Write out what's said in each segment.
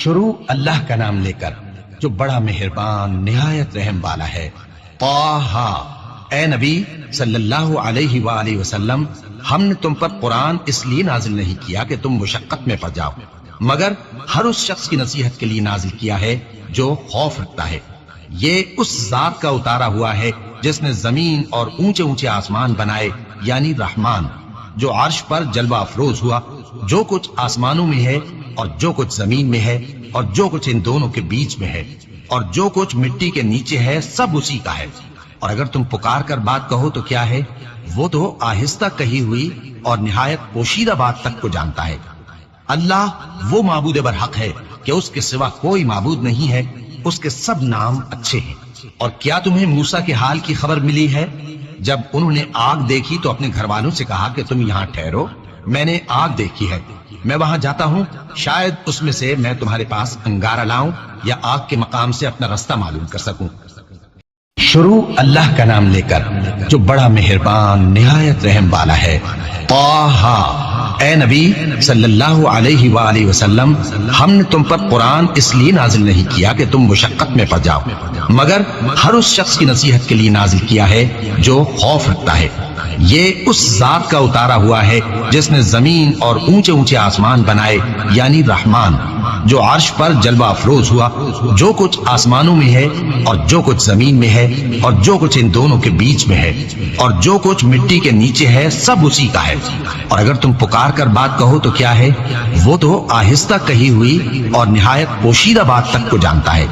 شروع اللہ کا نام لے کر جو بڑا مہربان نہایت رحم والا ہے۔ طٰہٰ، اے نبی صلی اللہ علیہ وآلہ وسلم، ہم نے تم پر قرآن اس لیے نازل نہیں کیا کہ تم مشقت میں پڑ جاؤ، مگر ہر اس شخص کی نصیحت کے لیے نازل کیا ہے جو خوف رکھتا ہے۔ یہ اس ذات کا اتارا ہوا ہے جس نے زمین اور اونچے اونچے آسمان بنائے، یعنی رحمان، جو عرش پر جلوہ افروز ہوا۔ جو کچھ آسمانوں میں ہے اور جو کچھ زمین میں ہے اور جو کچھ ان دونوں کے بیچ میں ہے اور جو کچھ مٹی کے نیچے ہے، سب اسی کا ہے۔ اور اگر تم پکار کر بات کہو تو کیا ہے؟ وہ تو آہستہ کہی ہوئی اور نہایت پوشیدہ بات تک کو جانتا ہے۔ اللہ وہ معبود برحق ہے کہ اس کے سوا کوئی معبود نہیں ہے، اس کے سب نام اچھے ہیں۔ اور کیا تمہیں موسیٰ کے حال کی خبر ملی ہے؟ جب انہوں نے آگ دیکھی تو اپنے گھر والوں سے کہا کہ تم یہاں ٹھہرو، میں نے آگ دیکھی ہے، میں وہاں جاتا ہوں، شاید اس میں سے میں تمہارے پاس انگارہ لاؤں یا آگ کے مقام سے اپنا رستہ معلوم کر سکوں۔ شروع اللہ کا نام لے کر جو بڑا مہربان نہایت رحم والا ہے۔ طٰہٰ، اے نبی صلی اللہ علیہ وآلہ وسلم، ہم نے تم پر قرآن اس لیے نازل نہیں کیا کہ تم مشقت میں پڑ جاؤ، مگر ہر اس شخص کی نصیحت کے لیے نازل کیا ہے جو خوف رکھتا ہے۔ یہ اس ذات کا اتارا ہوا ہے جس نے زمین اور اونچے اونچے آسمان بنائے، یعنی رحمان، جو عرش پر جلوہ افروز ہوا۔ جو کچھ آسمانوں میں ہے اور جو کچھ زمین میں ہے اور جو کچھ ان دونوں کے بیچ میں ہے اور جو کچھ مٹی کے نیچے ہے، سب اسی کا ہے۔ اور اگر تم پکار کر بات کہو تو کیا ہے؟ وہ تو آہستہ کہی ہوئی اور نہایت پوشیدہ بات تک کو جانتا ہے۔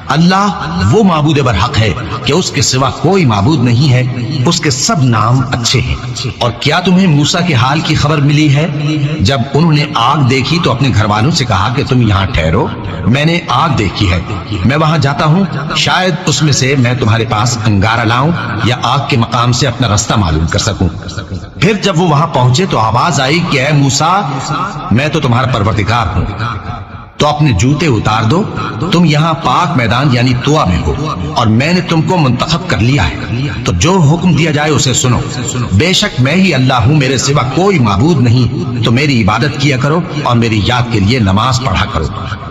اللہ وہ معبود برحق ہے کہ اس کے سوا کوئی معبود نہیں ہے، اس کے سب نام اچھے ہیں۔ اور کیا تمہیں موسیٰ کے حال کی خبر ملی ہے؟ جب انہوں نے آگ دیکھی تو اپنے گھر والوں سے کہا کہ تم یہاں ٹھہرو، میں نے آگ دیکھی ہے، میں وہاں جاتا ہوں، شاید اس میں سے میں تمہارے پاس انگارہ لاؤں یا آگ کے مقام سے اپنا رستہ معلوم کر سکوں۔ پھر جب وہ وہاں پہنچے تو آواز آئی کہ اے موسیٰ، میں تو تمہارا پروردگار ہوں، تو اپنے جوتے اتار دو، تم یہاں پاک میدان یعنی طوا میں ہو، اور میں نے تم کو منتخب کر لیا ہے، تو جو حکم دیا جائے اسے سنو۔ بے شک میں ہی اللہ ہوں، میرے سوا کوئی معبود نہیں، تو میری عبادت کیا کرو اور میری یاد کے لیے نماز پڑھا کرو۔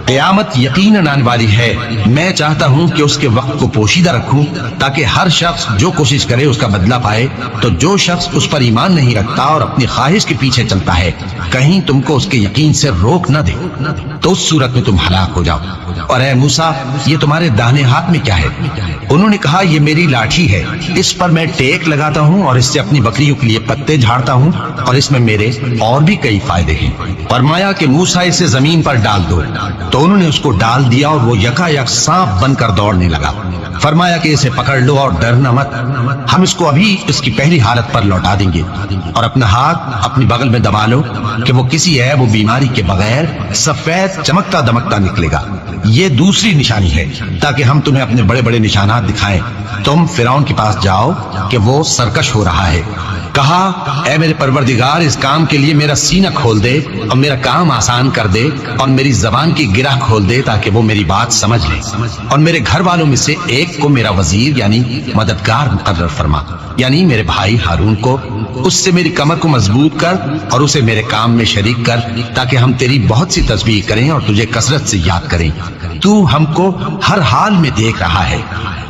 قیامت یقیناً آنے والی ہے، میں چاہتا ہوں کہ اس کے وقت کو پوشیدہ رکھوں تاکہ ہر شخص جو کوشش کرے اس کا بدلہ پائے۔ تو جو شخص اس پر ایمان نہیں رکھتا اور اپنی خواہش کے پیچھے چلتا ہے، کہیں تم کو اس کے یقین سے روک نہ دے، تو اس صورت میں تم ہلاک ہو جاؤ۔ اور اے موسیٰ، یہ تمہارے داہنے ہاتھ میں کیا ہے؟ انہوں نے کہا یہ میری لاٹھی ہے، اس پر میں ٹیک لگاتا ہوں اور اس سے اپنی بکریوں کے لیے پتے جھاڑتا ہوں، اور اس میں میرے اور بھی کئی فائدے ہیں۔ فرمایا کہ موسیٰ اسے زمین پر ڈال دو، تو انہوں نے اس کو ڈال دیا اور وہ یکا یک سانپ بن کر دوڑنے لگا۔ فرمایا کہ اسے پکڑ لو اور ڈرنا مت، ہم اس کو ابھی اس کی پہلی حالت پر لوٹا دیں گے، اور اپنا ہاتھ اپنی بغل میں دبا لو کہ وہ کسی عیب و بیماری کے بغیر سفید چمکتا دمکتا نکلے گا۔ یہ دوسری نشانی ہے تاکہ ہم تمہیں اپنے بڑے بڑے نشانات دکھائیں۔ تم فرعون کے پاس جاؤ کہ وہ سرکش ہو رہا ہے۔ کہا اے میرے پروردگار، اس کام کے لیے میرا سینہ کھول دے اور میرا کام آسان کر دے اور میری زبان کی گرہ کھول دے تاکہ وہ میری بات سمجھ لے، اور میرے گھر والوں میں سے ایک کو میرا وزیر یعنی مددگار مقرر فرما، یعنی میرے بھائی ہارون کو۔ اس سے میری کمر کو مضبوط کر اور اسے میرے کام میں شریک کر تاکہ ہم تیری بہت سی تسبیح کریں اور تجھے کثرت سے یاد کریں، تو ہم کو ہر حال میں دیکھ رہا ہے۔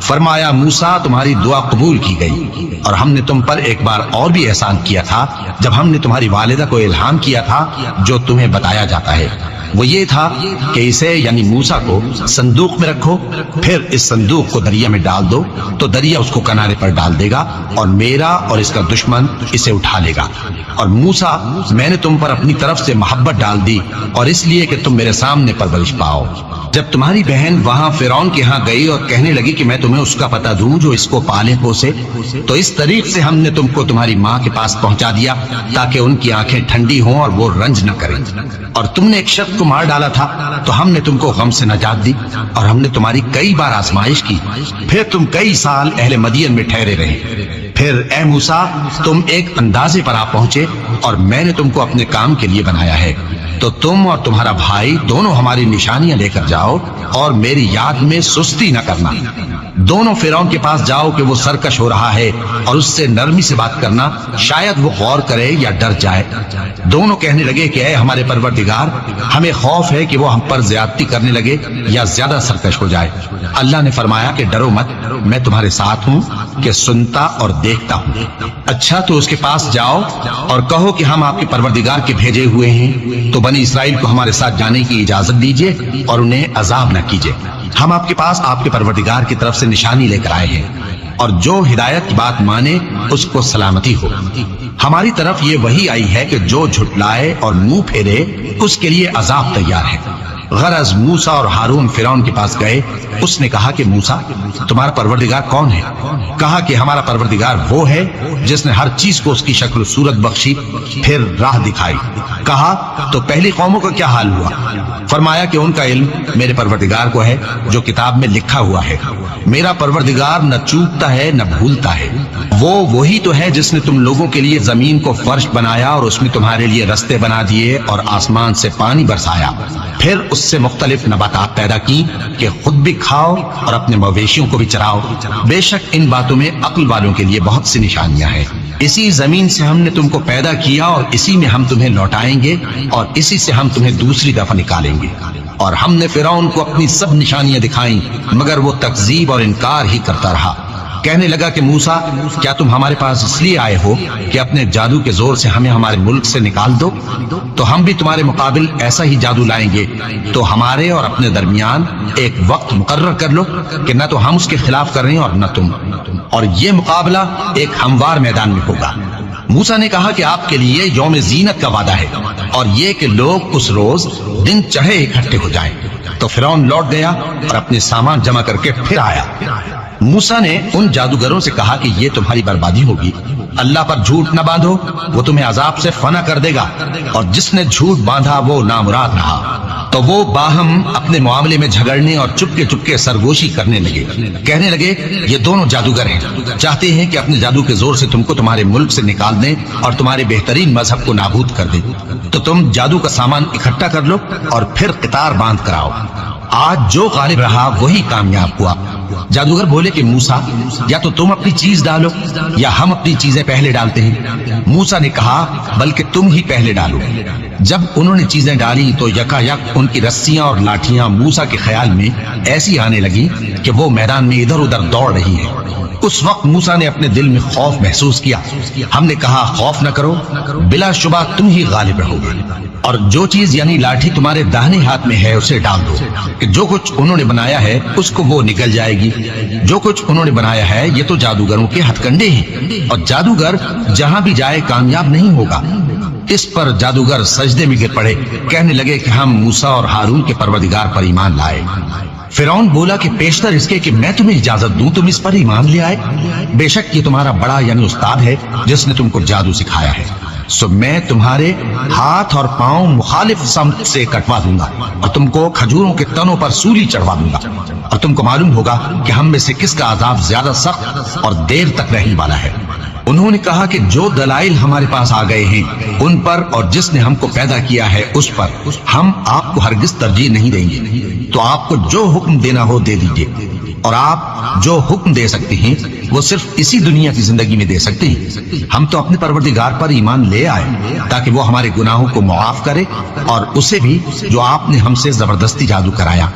فرمایا موسیٰ، تمہاری دعا قبول کی گئی، اور ہم نے تم پر ایک بار اور بھی احسان کیا تھا جب ہم نے تمہاری والدہ کو الہام کیا تھا جو تمہیں بتایا جاتا ہے۔ وہ یہ تھا کہ اسے یعنی موسیٰ کو صندوق میں رکھو، پھر اس صندوق کو دریا میں ڈال دو تو دریا اس کو کنارے پر ڈال دے گا، اور میرا اور اس کا دشمن اسے اٹھا لے گا۔ اور موسیٰ، میں نے تم پر اپنی طرف سے محبت ڈال دی، اور اس لیے کہ تم میرے سامنے پرورش پاؤ۔ جب تمہاری بہن وہاں فرعون کے ہاں گئی اور کہنے لگی کہ میں تمہیں اس کا پتہ دوں جو اس کو پالے پوسے، تو اس طریق سے ہم نے تم کو تمہاری ماں کے پاس پہنچا دیا تاکہ ان کی آنکھیں ٹھنڈی ہوں اور وہ رنج نہ کریں۔ اور تم نے ایک شخص کو مار ڈالا تھا تو ہم نے تم کو غم سے نجات دی، اور ہم نے تمہاری کئی بار آزمائش کی، پھر تم کئی سال اہل مدین میں ٹھہرے رہے۔ پھر اے موسیٰ، تم ایک اندازے پر آ پہنچے اور میں نے تم کو اپنے کام کے لیے بنایا ہے۔ تو تم اور تمہارا بھائی دونوں ہماری نشانیاں لے کر جاؤ اور میری یاد میں سستی نہ کرنا۔ دونوں فرعون کے پاس جاؤ کہ وہ سرکش ہو رہا ہے، اور اس سے نرمی سے بات کرنا، شاید وہ غور کرے یا ڈر جائے۔ دونوں کہنے لگے کہ اے ہمارے پروردگار، ہمیں خوف ہے کہ وہ ہم پر زیادتی کرنے لگے یا زیادہ سرکش ہو جائے۔ اللہ نے فرمایا کہ ڈرو مت، میں تمہارے ساتھ ہوں کہ سنتا اور دیکھتا ہوں۔ اچھا تو اس کے پاس جاؤ اور کہو کہ ہم آپ کے پروردگار کے بھیجے ہوئے ہیں، تو بنی اسرائیل کو ہمارے ساتھ جانے کی اجازت دیجیے اور انہیں عذاب نہ کیجیے۔ ہم آپ کے پاس آپ کے پروردگار کی طرف سے نشانی لے کر آئے ہیں، اور جو ہدایت کی بات مانے اس کو سلامتی ہو۔ ہماری طرف یہ وحی آئی ہے کہ جو جھٹلائے اور منہ پھیرے اس کے لیے عذاب تیار ہے۔ غرض موسیٰ اور ہارون فرعون کے پاس گئے۔ اس نے کہا کہ موسیٰ، تمہارا پروردگار کون ہے؟ کہا کہ ہمارا پروردگار وہ ہے جس نے ہر چیز کو اس کی شکل و صورت بخشی، پھر راہ دکھائی۔ کہا تو پہلی قوموں کا کیا حال ہوا؟ فرمایا کہ ان کا علم میرے پروردگار کو ہے جو کتاب میں لکھا ہوا ہے۔ میرا پروردگار نہ چوکتا ہے نہ بھولتا ہے۔ وہ وہی تو ہے جس نے تم لوگوں کے لیے زمین کو فرش بنایا اور اس میں تمہارے لیے رستے بنا دیے اور آسمان سے پانی برسایا، پھر اس سے مختلف نباتات پیدا کی کہ خود بھی کھاؤ اور اپنے مویشیوں کو بھی چراؤ۔ بے شک ان باتوں میں عقل والوں کے لیے بہت سی نشانیاں ہیں۔ اسی زمین سے ہم نے تم کو پیدا کیا اور اسی میں ہم تمہیں لوٹائیں گے اور اسی سے ہم تمہیں دوسری دفعہ نکالیں گے۔ اور ہم نے فرعون کو اپنی سب نشانیاں دکھائیں، مگر وہ تکذیب اور انکار ہی کرتا رہا۔ کہنے لگا کہ موسیٰ، کیا تم ہمارے پاس اس لیے آئے ہو کہ اپنے جادو کے زور سے ہمیں ہمارے ملک سے نکال دو؟ تو ہم بھی تمہارے مقابل ایسا ہی جادو لائیں گے، تو ہمارے اور اپنے درمیان ایک وقت مقرر کر لو کہ نہ تو ہم اس کے خلاف کر رہے ہیں اور نہ تم، اور یہ مقابلہ ایک ہموار میدان میں ہوگا۔ موسیٰ نے کہا کہ آپ کے لیے یوم زینت کا وعدہ ہے، اور یہ کہ لوگ اس روز دن چڑھے اکٹھے ہو جائیں۔ تو فرعون لوٹ گیا اور اپنے سامان جمع کر کے پھر آیا۔ موسیٰ نے ان جادوگروں سے کہا کہ یہ تمہاری بربادی ہوگی، اللہ پر جھوٹ نہ باندھو، وہ تمہیں عذاب سے فنا کر دے گا، اور جس نے جھوٹ باندھا وہ نامراد رہا۔ تو وہ باہم اپنے معاملے میں جھگڑنے اور چپکے چپکے سرگوشی کرنے لگے۔ کہنے لگے یہ دونوں جادوگر ہیں، چاہتے ہیں کہ اپنے جادو کے زور سے تم کو تمہارے ملک سے نکال دیں اور تمہارے بہترین مذہب کو نابود کر دیں۔ تو تم جادو کا سامان اکٹھا کر لو اور پھر قطار باندھ کر آؤ۔ آج جو غالب رہا وہی کامیاب ہوا۔ جادوگر بولے کہ موسیٰ، یا تو تم اپنی چیز ڈالو یا ہم اپنی چیزیں پہلے ڈالتے ہیں۔ موسیٰ نے کہا بلکہ تم ہی پہلے ڈالو۔ جب انہوں نے چیزیں ڈالی تو یکا یک ان کی رسیاں اور لاٹھیاں موسیٰ کے خیال میں ایسی آنے لگی کہ وہ میدان میں ادھر ادھر دوڑ رہی ہیں۔ اس وقت موسیٰ نے اپنے دل میں خوف محسوس کیا۔ ہم نے کہا خوف نہ کرو، بلا شبہ تم ہی غالب رہو گے، اور جو چیز یعنی لاٹھی تمہارے داہنے ہاتھ میں ہے اسے ڈال دو کہ جو کچھ انہوں نے بنایا ہے اس کو وہ نگل جائے گی۔ جو کچھ انہوں نے بنایا ہے یہ تو جادوگروں کے ہتھ کنڈے ہیں، اور جادوگر جہاں بھی جائے کامیاب نہیں ہوگا۔ اس پر جادوگر سجدے میں گر پڑے، کہنے لگے کہ ہم موسیٰ اور ہارون کے پروردگار پر ایمان لائے۔ فرعون بولا کہ پیشتر اس کے کہ میں تمہیں اجازت دوں تم اس پر ایمان لے آئے، بے شک یہ تمہارا بڑا یعنی استاد ہے جس نے تم کو جادو سکھایا ہے، سو میں تمہارے ہاتھ اور پاؤں مخالف سمت سے کٹوا دوں گا اور تم کو کھجوروں کے تنوں پر سولی چڑھوا دوں گا، اور تم کو معلوم ہوگا کہ ہم میں سے کس کا عذاب زیادہ سخت اور دیر تک رہنے والا ہے۔ انہوں نے کہا کہ جو دلائل ہمارے پاس آ گئے ہیں ان پر اور جس نے ہم کو پیدا کیا ہے اس پر ہم آپ کو ہرگز ترجیح نہیں دیں گے، تو آپ کو جو حکم دینا ہو دے دیجیے، اور آپ جو حکم دے سکتے ہیں وہ صرف اسی دنیا کی زندگی میں دے سکتے ہیں۔ ہم تو اپنے پروردگار پر ایمان لے آئے تاکہ وہ ہمارے گناہوں کو معاف کرے، اور اسے بھی جو آپ نے ہم سے زبردستی جادو کرایا،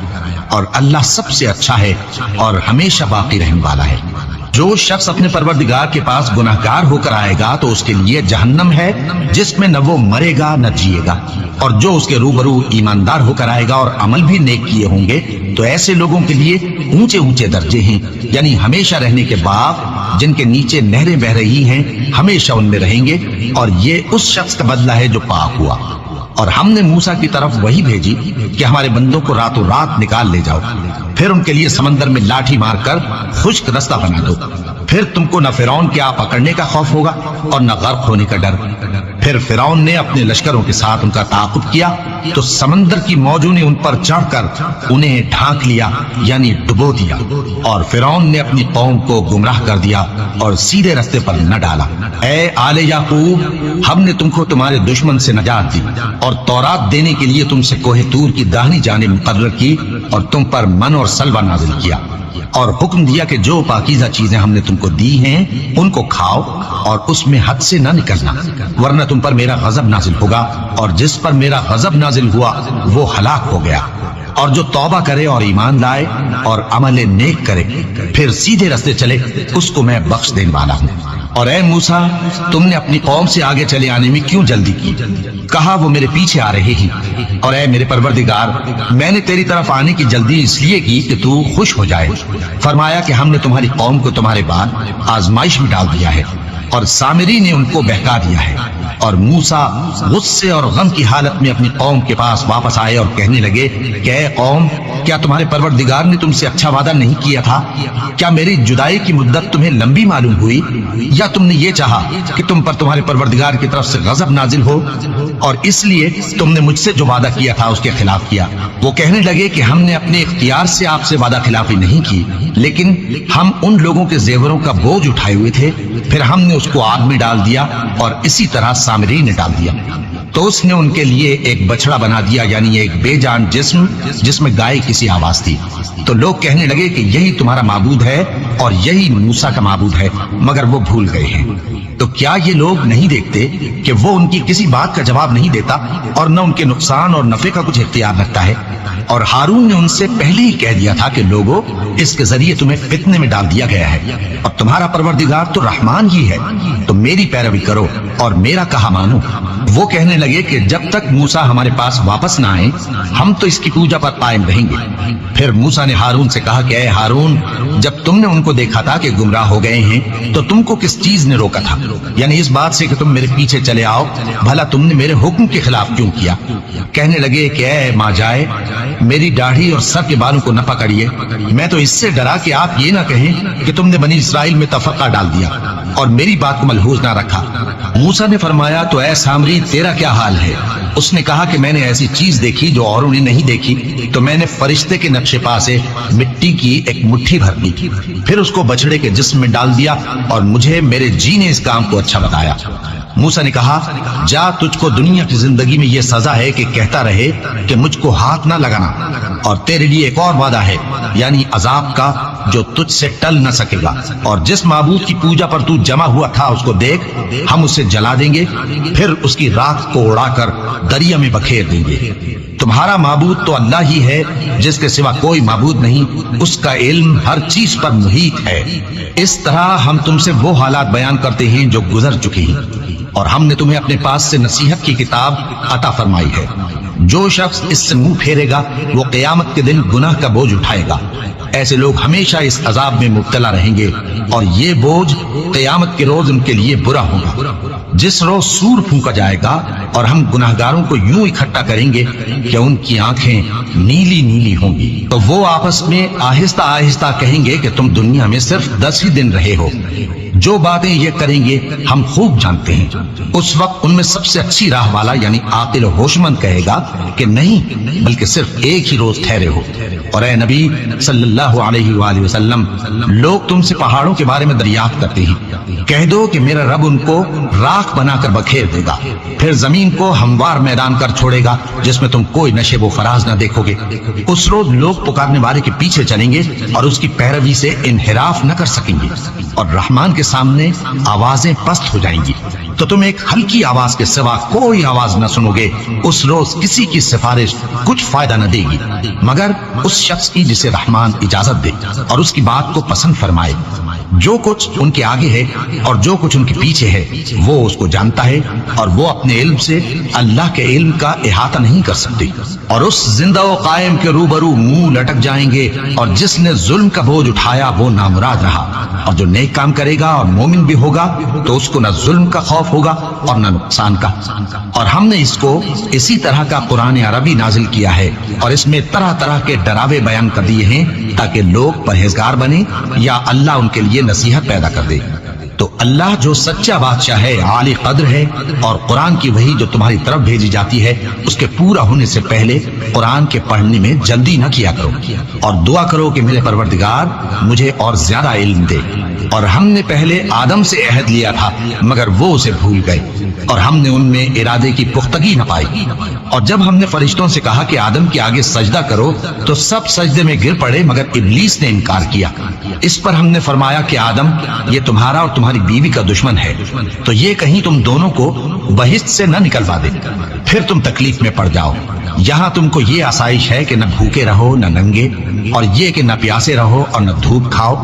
اور اللہ سب سے اچھا ہے اور ہمیشہ باقی رہنے والا ہے۔ جو شخص اپنے پروردگار کے پاس گناہگار ہو کر آئے گا تو اس کے لیے جہنم ہے جس میں نہ وہ مرے گا نہ جیے گا، اور جو اس کے روبرو ایماندار ہو کر آئے گا اور عمل بھی نیک کیے ہوں گے تو ایسے لوگوں کے لیے اونچے اونچے درجے ہیں، یعنی ہمیشہ رہنے کے باغ جن کے نیچے نہریں بہ رہی ہیں، ہمیشہ ان میں رہیں گے، اور یہ اس شخص کا بدلہ ہے جو پاک ہوا۔ اور ہم نے موسیٰ کی طرف وہی بھیجی کہ ہمارے بندوں کو راتوں رات نکال لے جاؤ، پھر ان کے لیے سمندر میں لاٹھی مار کر خشک رستہ بنا دو، پھر تم کو نہ فرعون کے آ پکڑنے کا خوف ہوگا اور نہ غرق ہونے کا ڈر۔ پھر فرعون نے اپنے لشکروں کے ساتھ ان کا تعاقب کیا تو سمندر کی موجوں نے ان پر چڑھ کر انہیں ڈھانک لیا یعنی ڈبو دیا، اور فرعون نے اپنی قوم کو گمراہ کر دیا اور سیدھے راستے پر نہ ڈالا۔ اے آل یعقوب، ہم نے تم کو تمہارے دشمن سے نجات دی اور تورات دینے کے لیے تم سے کوہ طور کی داہنی جانب مقرر کی اور تم پر من اور سلوہ نازل کیا، اور حکم دیا کہ جو پاکیزہ چیزیں ہم نے تم کو دی ہیں ان کو کھاؤ اور اس میں حد سے نہ نکلنا، ورنہ تم پر میرا غضب نازل ہوگا، اور جس پر میرا غضب نازل ہوا وہ ہلاک ہو گیا۔ اور جو توبہ کرے اور ایمان لائے اور عمل نیک کرے پھر سیدھے راستے چلے، اس کو میں بخش دینے والا ہوں۔ اور اے موسیٰ، تم نے اپنی قوم سے آگے چلے آنے میں کیوں جلدی کی؟ کہا وہ میرے پیچھے آ رہے ہیں۔ اور اے میرے پروردگار، میں نے تیری طرف آنے کی جلدی اس لیے کی کہ تو خوش ہو جائے۔ فرمایا کہ ہم نے تمہاری قوم کو تمہارے بعد آزمائش میں ڈال دیا ہے، اور سامری نے ان کو بہکا دیا ہے۔ اور موسیٰ غصے اور غم کی حالت میں اپنی قوم کے پاس واپس آئے اور کہنے لگے کہ اے قوم، کیا تمہارے پروردگار نے تم سے اچھا وعدہ نہیں کیا تھا؟ کیا میری جدائی کی مدت تمہیں لمبی معلوم ہوئی، یا تم نے یہ چاہا کہ تم پر تمہارے پروردگار کی طرف سے غضب نازل ہو اور اس لیے تم نے مجھ سے جو وعدہ کیا تھا اس کے خلاف کیا؟ وہ کہنے لگے کہ ہم نے اپنے اختیار سے آپ سے وعدہ خلافی نہیں کی، لیکن ہم ان لوگوں کے زیوروں کا بوجھ اٹھائے ہوئے تھے، پھر ہم نے اس کو آگ میں ڈال دیا اور اسی طرح سامری نے ڈال دیا۔ تو اس نے ان کے لیے ایک بچڑا بنا دیا، یعنی ایک بے جان جسم جس میں گائے کسی آواز تھی۔ تو لوگ کہنے لگے کہ یہی تمہارا معبود ہے اور یہی موسیٰ کا معبود ہے، مگر وہ بھول گئے ہیں۔ تو کیا یہ لوگ نہیں دیکھتے کہ وہ ان کی کسی بات کا جواب نہیں دیتا اور نہ ان کے نقصان اور نفع کا کچھ اختیار رکھتا ہے؟ اور ہارون نے ان سے پہلے ہی کہہ دیا تھا کہ لوگوں، اس کے ذریعے تمہیں فتنے میں ڈال دیا گیا ہے، اور تمہارا پروردگار تو رحمان ہی ہے، تو میری پیروی کرو اور میرا کہا مانو۔ وہ کہنے لگے کہ جب تک موسیٰ ہمارے پاس واپس نہ آئے ہم تو اس کی پوجا پر قائم رہیں گے۔ پھر موسیٰ نے ہارون سے کہا کہ اے ہارون، جب تم نے ان کو دیکھا تھا کہ گمراہ ہو گئے ہیں تو تم کو کس چیز نے روکا تھا؟ یعنی اس بات سے کہ تم میرے پیچھے چلے آؤ، بھلا تم نے میرے حکم کے خلاف کیوں کیا؟ کہنے لگے کہ اے ماں جائے، میری داڑھی اور سر کے بالوں کو نہ پکڑیے، میں تو اس سے ڈرا کہ آپ یہ نہ کہیں کہ تم نے بنی اسرائیل میں تفرقہ ڈال دیا اور میری بات کو ملحوظ نہ رکھا۔ موسیٰ نے فرمایا تو اے سامری، تیرا کیا حال ہے؟ اس نے کہا کہ میں نے ایسی چیز دیکھی جو اوروں نے نہیں دیکھی، تو میں نے فرشتے کے نقش پا سے مٹی کی ایک مٹھی بھر لی، پھر اس کو بچڑے کے جسم میں ڈال دیا اور مجھے میرے جی نے اس کام کو اچھا بتایا۔ موسیٰ نے کہا جا، تجھ کو دنیا کی زندگی میں یہ سزا ہے کہ کہتا رہے کہ مجھ کو ہاتھ نہ لگانا، اور تیرے لیے ایک اور وعدہ ہے یعنی عذاب کا جو تجھ سے ٹل نہ سکے گا، اور جس معبود کی پوجا پر تو جمع ہوا تھا اس کو دیکھ، ہم اسے جلا دیں گے، پھر اس کی راکھ کو اڑا کر دریا میں بکھیر دیں گے۔ تمہارا معبود تو اللہ ہی ہے جس کے سوا کوئی معبود نہیں، اس کا علم ہر چیز پر محیط ہے۔ اس طرح ہم تم سے وہ حالات بیان کرتے ہیں جو گزر چکے ہیں، اور ہم نے تمہیں اپنے پاس سے نصیحت کی کتاب عطا فرمائی ہے۔ جو شخص اس سے منہ پھیرے گا وہ قیامت کے دن گناہ کا بوجھ اٹھائے گا۔ ایسے لوگ ہمیشہ اس عذاب میں مبتلا رہیں گے، اور یہ بوجھ قیامت کے روز ان کے لیے برا ہوگا، جس روز سور پھونکا جائے گا اور ہم گناہگاروں کو یوں اکٹھا کریں گے کہ ان کی آنکھیں نیلی نیلی ہوں گی۔ تو وہ آپس میں آہستہ آہستہ کہیں گے کہ تم دنیا میں صرف 10 ہی دن رہے ہو، جو باتیں یہ کریں گے ہم خوب جانتے ہیں۔ اس وقت ان میں سب سے اچھی راہ والا یعنی عاقل و ہوشمند کہے گا کہ نہیں، بلکہ صرف ایک ہی روز ٹھہرے ہو۔ اور اے نبی صلی اللہ علیہ وآلہ وسلم، لوگ تم سے پہاڑوں کے بارے میں دریافت کرتے ہیں، کہہ دو کہ میرا رب ان کو راکھ بنا کر بکھیر دے گا، پھر زمین کو ہموار میدان کر چھوڑے گا جس میں تم کوئی نشیب و فراز نہ دیکھو گے۔ اس روز لوگ پکارنے والے کے پیچھے چلیں گے اور اس کی پیروی سے انحراف نہ کر سکیں گے، اور رحمان کے سامنے آوازیں پست ہو جائیں گی، تو تم ایک ہلکی آواز کے سوا کوئی آواز نہ سنو گے۔ اس روز کسی کی سفارش کچھ فائدہ نہ دے گی مگر اس شخص کی جسے رحمان اجازت دے اور اس کی بات کو پسند فرمائے۔ جو کچھ ان کے آگے ہے اور جو کچھ ان کے پیچھے ہے وہ اس کو جانتا ہے، اور وہ اپنے علم سے اللہ کے علم کا احاطہ نہیں کر سکتے۔ اور اس زندہ و قائم کے روبرو منہ لٹک جائیں گے، اور جس نے ظلم کا بوجھ اٹھایا وہ نامراد رہا، اور جو نیک کام کرے گا اور مومن بھی ہوگا تو اس کو نہ ظلم کا خوف ہوگا اور نہ نقصان کا۔ اور ہم نے اس کو اسی طرح کا قرآن عربی نازل کیا ہے، اور اس میں طرح طرح کے ڈراوے بیان کر دیے ہیں تاکہ لوگ پرہیزگار بنیں یا اللہ ان کے لیے نصیحت پیدا کر دے۔ تو اللہ جو سچا بادشاہ ہے، عالی قدر ہے، اور قرآن کی وحی جو تمہاری طرف بھیجی جاتی ہے اس کے پورا ہونے سے پہلے قرآن کے پڑھنے میں جلدی نہ کیا کرو، اور دعا کرو کہ میرے پروردگار مجھے اور زیادہ علم دے۔ اور ہم نے پہلے آدم سے عہد لیا تھا مگر وہ اسے بھول گئے، اور ہم نے ان میں ارادے کی پختگی نہ پائی۔ اور جب ہم نے فرشتوں سے کہا کہ آدم کے آگے سجدہ کرو تو سب سجدے میں گر پڑے مگر ابلیس نے انکار کیا۔ اس پر ہم نے فرمایا کہ آدم، یہ تمہارا اور تمہاری بیوی کا دشمن ہے، تو یہ کہیں تم دونوں کو بہشت سے نہ نکلوا دے، پھر تم تکلیف میں پڑ جاؤ۔ یہاں تم کو یہ آسائش ہے کہ نہ بھوکے رہو نہ ننگے، اور یہ کہ نہ پیاسے رہو اور نہ دھوپ کھاؤ۔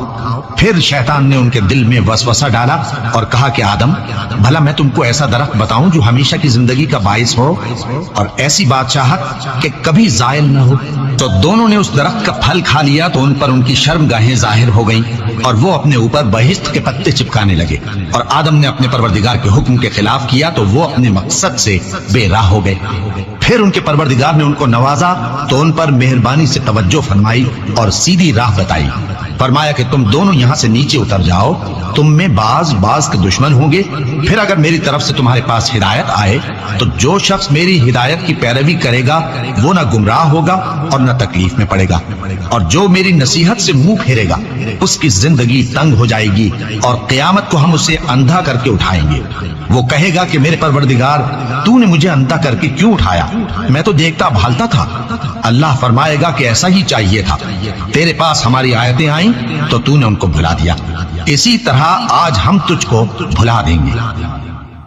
پھر شیطان نے ان کے دل میں وسوسہ ڈالا اور کہا کہ آدم، بھلا میں تم کو ایسا درخت بتاؤں جو ہمیشہ کی زندگی کا باعث ہو اور ایسی بادشاہت کہ کبھی زائل نہ ہو؟ تو دونوں نے اس درخت کا پھل کھا لیا تو ان پر ان کی شرم گاہیں ظاہر ہو گئیں، اور وہ اپنے اوپر بہشت کے پتے چپکانے لگے۔ اور آدم نے اپنے پروردگار کے حکم کے خلاف کیا تو وہ اپنے مقصد سے بے راہ ہو گئے۔ پھر ان کے پروردگار نے ان کو نوازا تو ان پر مہربانی سے توجہ فرمائی اور سیدھی راہ بتائی۔ فرمایا کہ تم دونوں یہاں سے نیچے اتر جاؤ، تم میں بعض کے دشمن ہوں گے، پھر اگر میری طرف سے تمہارے پاس ہدایت آئے تو جو شخص میری ہدایت کی پیروی کرے گا وہ نہ گمراہ ہوگا اور نہ تکلیف میں پڑے گا، اور جو میری نصیحت سے منہ پھیرے گا اس کی زندگی تنگ ہو جائے گی، اور قیامت کو ہم اسے اندھا کر کے اٹھائیں گے۔ وہ کہے گا کہ میرے پروردگار، تو نے مجھے اندھا کر کے کیوں اٹھایا؟ میں تو دیکھتا بھالتا تھا۔ اللہ فرمائے گا کہ ایسا ہی چاہیے تھا، تیرے پاس ہماری آیتیں آئیں تو تو نے ان کو بھلا دیا، اسی طرح آج ہم تجھ کو بھلا دیں گے۔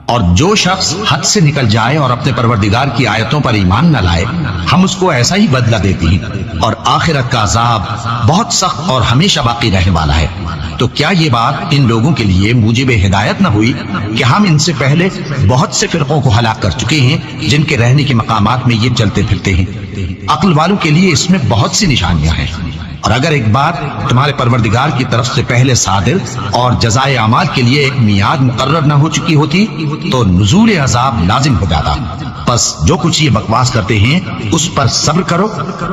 اور جو شخص حد سے نکل جائے اور اپنے پروردگار کی آیتوں پر ایمان نہ لائے، ہم اس کو ایسا ہی بدلہ دیتے ہیں، اور آخرت کا عذاب بہت سخت اور ہمیشہ باقی رہنے والا ہے۔ تو کیا یہ بات ان لوگوں کے لیے موجب ہدایت نہ ہوئی کہ ہم ان سے پہلے بہت سے فرقوں کو ہلاک کر چکے ہیں جن کے رہنے کے مقامات میں یہ چلتے پھرتے ہیں؟ عقل والوں کے لیے اس میں بہت سی نشانیاں ہیں۔ اور اگر ایک بات تمہارے پروردگار کی طرف سے پہلے صادر اور جزائے اعمال کے لیے ایک میعاد مقرر نہ ہو چکی ہوتی تو نزول عذاب لازم ہو جاتا۔ پس جو کچھ یہ بکواس کرتے ہیں اس پر صبر کرو،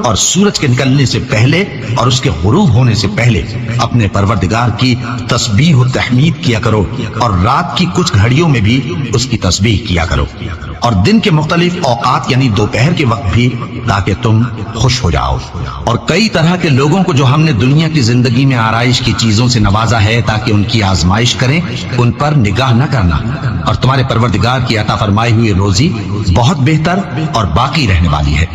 اور سورج کے نکلنے سے پہلے اور اس کے غروب ہونے سے پہلے اپنے پروردگار کی تسبیح و تحمید کیا کرو، اور رات کی کچھ گھڑیوں میں بھی اس کی تسبیح کیا کرو، اور دن کے مختلف اوقات یعنی دوپہر کے وقت بھی، تاکہ تم خوش ہو جاؤ۔ اور کئی طرح کے لوگوں کو جو ہم نے دنیا کی زندگی میں آرائش کی چیزوں سے نوازا ہے تاکہ ان کی آزمائش کریں، ان پر نگاہ نہ کرنا، اور تمہارے پروردگار کی عطا فرمائی ہوئی روزی بہت بہتر اور باقی رہنے والی ہے۔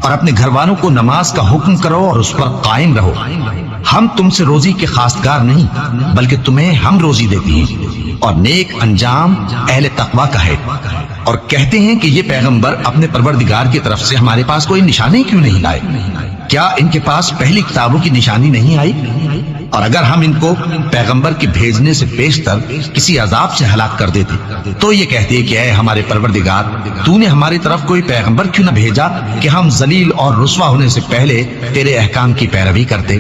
اور اپنے گھر والوں کو نماز کا حکم کرو اور اس پر قائم رہو۔ ہم تم سے روزی کے خواستگار نہیں بلکہ تمہیں ہم روزی دیتے ہیں، اور نیک انجام اہل تقوی کا ہے۔ اور کہتے ہیں کہ یہ پیغمبر اپنے پروردگار کی طرف سے ہمارے پاس کوئی نشانی کیوں نہیں لائے؟ کیا ان کے پاس پہلی کتابوں کی نشانی نہیں آئی؟ اور اگر ہم ان کو پیغمبر کے بھیجنے سے پیشتر کسی عذاب سے ہلاک کر دیتے تو یہ کہتے کہ اے ہمارے پروردگار، تو نے ہماری طرف کوئی پیغمبر کیوں نہ بھیجا کہ ہم ذلیل اور رسوا ہونے سے پہلے تیرے احکام کی پیروی کرتے؟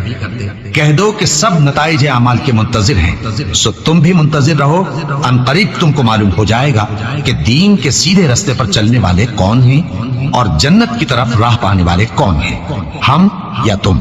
کہہ دو کہ سب نتائج اعمال کے منتظر ہیں، سو تم بھی منتظر رہو، ان قریب تم کو معلوم ہو جائے گا کہ دین کے سیدھے رستے پر چلنے والے کون ہیں اور جنت کی طرف راہ پانے والے کون ہیں، ہم یا تم۔